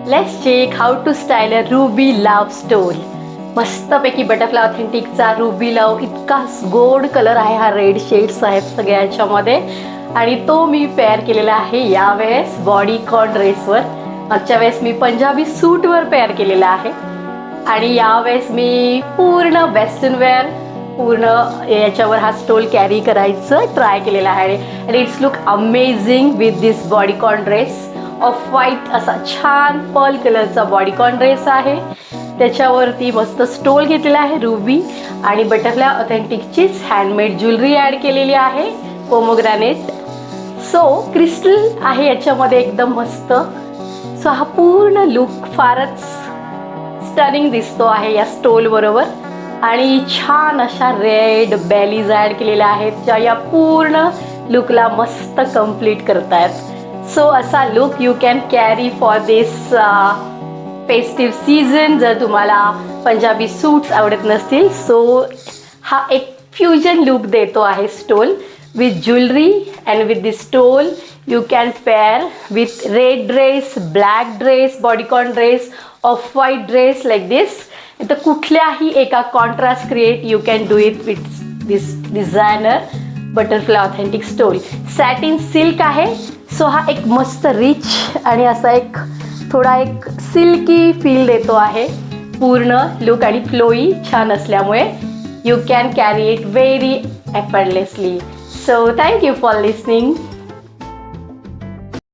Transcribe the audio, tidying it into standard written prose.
Let's check how to style a ruby love stole. मस्तपैकी butterfly ऑथेंटिकचा ruby love इतका गोड कलर आहे. हा रेड शेड्स आहेत सगळ्या याच्यामध्ये आणि तो मी पेअर केलेला आहे यावेळेस बॉडीकॉन ड्रेसवर. मागच्या वेळेस मी पंजाबी सूटवर पेअर केलेला आहे आणि यावेळेस मी पूर्ण वेस्टर्न वेअर पूर्ण याच्यावर हा स्टोल कॅरी करायचं ट्राय केलेला आहे. आणि it's look amazing with this bodycon dress. Off white असा छान पर्ल कलरचा बॉडीकॉन ड्रेस आहे. त्याच्यावरती मस्त स्टोल घेतलेला आहे रुबी आणि बटरफ्लाय ऑथेंटिकचीच हँडमेड ज्वेलरी ॲड केलेली आहे पोमोग्रॅनेट. सो क्रिस्टल आहे याच्यामध्ये एकदम मस्त. सो हा पूर्ण लुक फारच स्टनिंग दिसतो आहे या स्टोल बरोबर. आणि छान अशा रेड बेलीज ॲड केलेल्या आहेत ज्या या पूर्ण लुकला मस्त कम्प्लीट करतायत. सो असा look you can carry for this festive season. जर तुम्हाला पंजाबी सूट्स आवडत नसतील सो हा एक फ्युजन लुक देतो आहे stole with jewellery. And with this stole you can pair with red dress, black dress, bodycon dress, off white dress like this. तर कुठल्याही एका contrast create you can do it with this designer butterfly authentic stole. Satin silk आहे. So हा एक मस्त rich आणि असा एक थोडा एक सिल्की फील देतो आहे पूर्ण लुक आणि फ्लोई छान असल्यामुळे you can carry it very effortlessly. So thank you for listening.